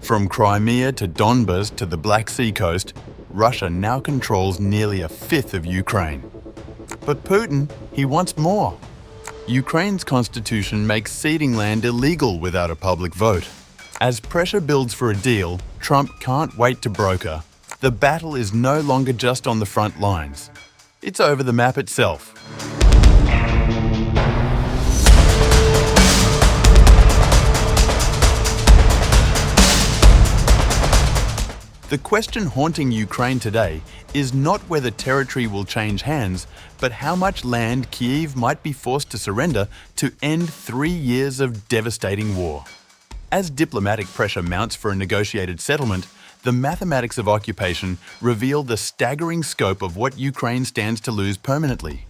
From Crimea to Donbas to the Black Sea coast, Russia now controls nearly a fifth of Ukraine. But Putin, he wants more. Ukraine's constitution makes ceding land illegal without a public vote. As pressure builds for a deal, Trump can't wait to broker. The battle is no longer just on the front lines. It's over the map itself. The question haunting Ukraine today is not whether territory will change hands, but how much land Kyiv might be forced to surrender to end 3 years of devastating war. As diplomatic pressure mounts for a negotiated settlement, the mathematics of occupation reveal the staggering scope of what Ukraine stands to lose permanently.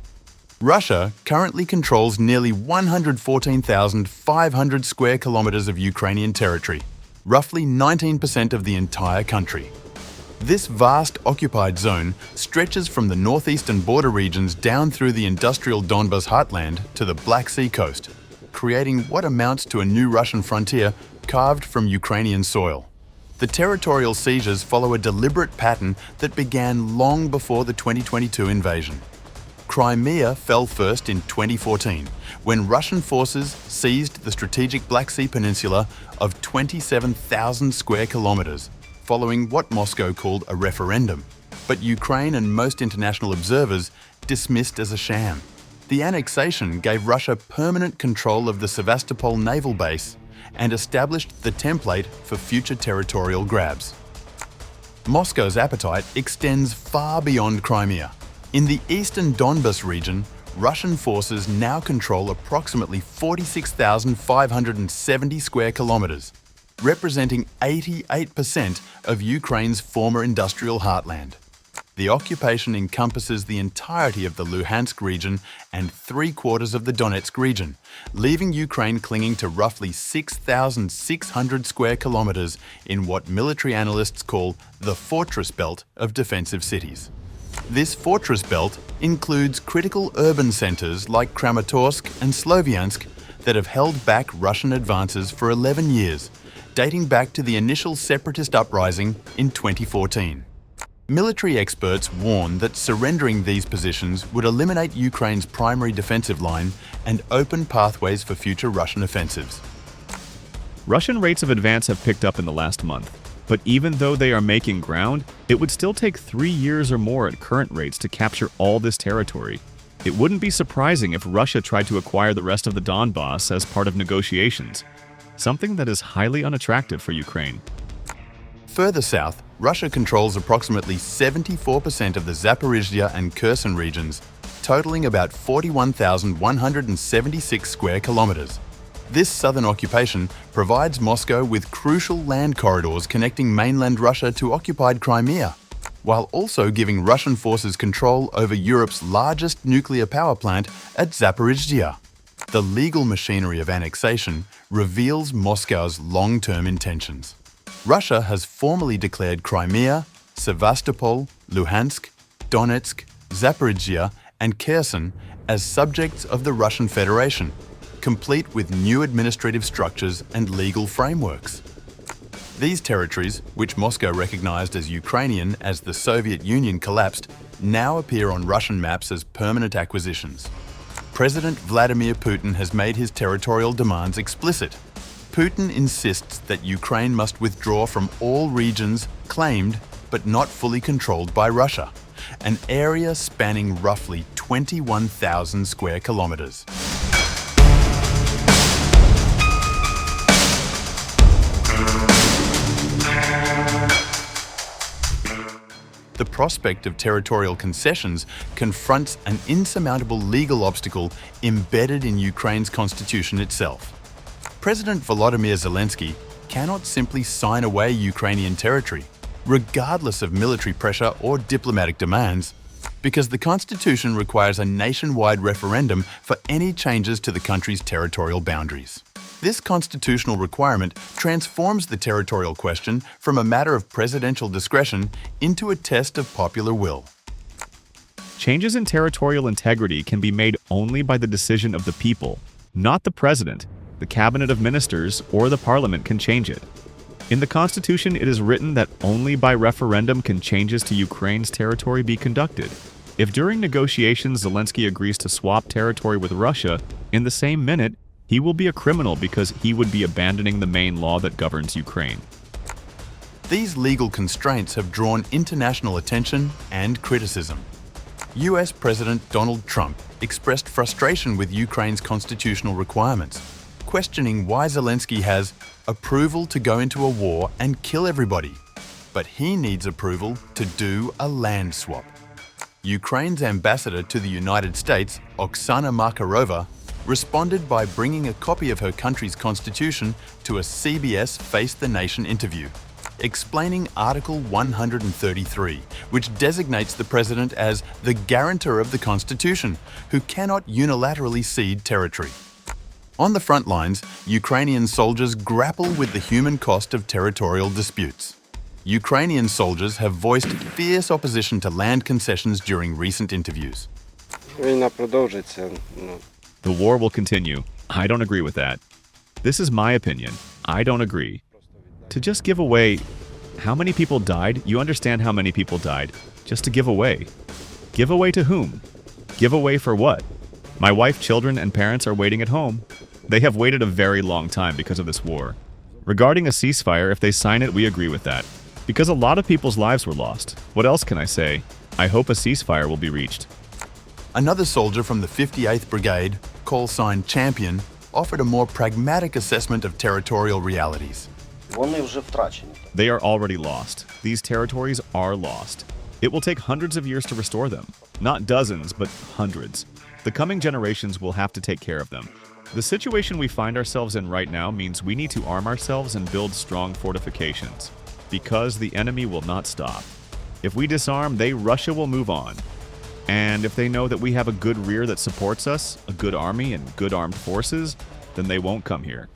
Russia currently controls nearly 114,500 square kilometers of Ukrainian territory, roughly 19% of the entire country. This vast occupied zone stretches from the northeastern border regions down through the industrial Donbas heartland to the Black Sea coast, creating what amounts to a new Russian frontier carved from Ukrainian soil. The territorial seizures follow a deliberate pattern that began long before the 2022 invasion. Crimea fell first in 2014, when Russian forces seized the strategic Black Sea peninsula of 27,000 square kilometers, following what Moscow called a referendum, but Ukraine and most international observers dismissed as a sham. The annexation gave Russia permanent control of the Sevastopol naval base and established the template for future territorial grabs. Moscow's appetite extends far beyond Crimea. In the eastern Donbas region, Russian forces now control approximately 46,570 square kilometers, representing 88% of Ukraine's former industrial heartland. The occupation encompasses the entirety of the Luhansk region and 3/4 of the Donetsk region, leaving Ukraine clinging to roughly 6,600 square kilometers in what military analysts call the fortress belt of defensive cities. This fortress belt includes critical urban centers like Kramatorsk and Sloviansk that have held back Russian advances for 11 years, dating back to the initial separatist uprising in 2014. Military experts warn that surrendering these positions would eliminate Ukraine's primary defensive line and open pathways for future Russian offensives. Russian rates of advance have picked up in the last month, but even though they are making ground, it would still take 3 years or more at current rates to capture all this territory. It wouldn't be surprising if Russia tried to acquire the rest of the Donbas as part of negotiations, something that is highly unattractive for Ukraine. Further south, Russia controls approximately 74% of the Zaporizhzhia and Kherson regions, totaling about 41,176 square kilometers. This southern occupation provides Moscow with crucial land corridors connecting mainland Russia to occupied Crimea, while also giving Russian forces control over Europe's largest nuclear power plant at Zaporizhzhia. The legal machinery of annexation reveals Moscow's long-term intentions. Russia has formally declared Crimea, Sevastopol, Luhansk, Donetsk, Zaporizhzhia, and Kherson as subjects of the Russian Federation, complete with new administrative structures and legal frameworks. These territories, which Moscow recognized as Ukrainian as the Soviet Union collapsed, now appear on Russian maps as permanent acquisitions. President Vladimir Putin has made his territorial demands explicit. Putin insists that Ukraine must withdraw from all regions claimed but not fully controlled by Russia, an area spanning roughly 21,000 square kilometers. The prospect of territorial concessions confronts an insurmountable legal obstacle embedded in Ukraine's constitution itself. President Volodymyr Zelensky cannot simply sign away Ukrainian territory, regardless of military pressure or diplomatic demands, because the constitution requires a nationwide referendum for any changes to the country's territorial boundaries. This constitutional requirement transforms the territorial question from a matter of presidential discretion into a test of popular will. Changes in territorial integrity can be made only by the decision of the people, not the president. The cabinet of ministers or the parliament can change it. In the Constitution, it is written that only by referendum can changes to Ukraine's territory be conducted. If during negotiations Zelensky agrees to swap territory with Russia, in the same minute, he will be a criminal because he would be abandoning the main law that governs Ukraine. These legal constraints have drawn international attention and criticism. US President Donald Trump expressed frustration with Ukraine's constitutional requirements, questioning why Zelensky has approval to go into a war and kill everybody, but he needs approval to do a land swap. Ukraine's ambassador to the United States, Oksana Markarova, responded by bringing a copy of her country's constitution to a CBS Face the Nation interview, explaining Article 133, which designates the president as the guarantor of the constitution, who cannot unilaterally cede territory. On the front lines, Ukrainian soldiers grapple with the human cost of territorial disputes. Ukrainian soldiers have voiced fierce opposition to land concessions during recent interviews. Війна продовжиться. The war will continue. I don't agree with that. This is my opinion. I don't agree. To just give away... How many people died? You understand how many people died. Just to give away. Give away to whom? Give away for what? My wife, children, and parents are waiting at home. They have waited a very long time because of this war. Regarding a ceasefire, if they sign it, we agree with that. Because a lot of people's lives were lost. What else can I say? I hope a ceasefire will be reached. Another soldier from the 58th Brigade, call sign Champion, offered a more pragmatic assessment of territorial realities. Вони вже втрачені. They are already lost. These territories are lost. It will take hundreds of years to restore them. Not dozens, but hundreds. The coming generations will have to take care of them. The situation we find ourselves in right now means we need to arm ourselves and build strong fortifications. Because the enemy will not stop. If we disarm, Russia will move on. And if they know that we have a good rear that supports us, a good army and good armed forces, then they won't come here.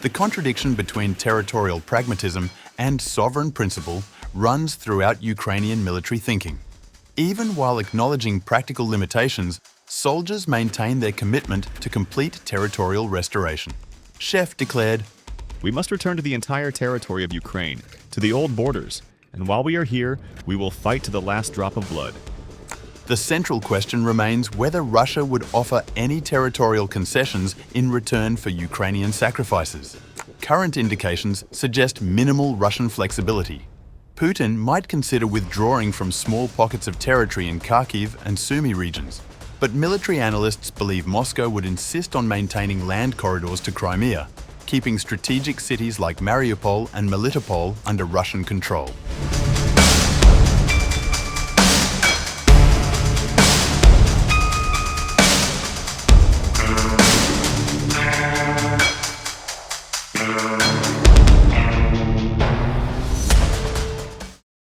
The contradiction between territorial pragmatism and sovereign principle runs throughout Ukrainian military thinking. Even while acknowledging practical limitations, soldiers maintain their commitment to complete territorial restoration. Chef declared, "We must return to the entire territory of Ukraine, to the old borders, and while we are here, we will fight to the last drop of blood." The central question remains whether Russia would offer any territorial concessions in return for Ukrainian sacrifices. Current indications suggest minimal Russian flexibility. Putin might consider withdrawing from small pockets of territory in Kharkiv and Sumy regions, but military analysts believe Moscow would insist on maintaining land corridors to Crimea, keeping strategic cities like Mariupol and Melitopol under Russian control.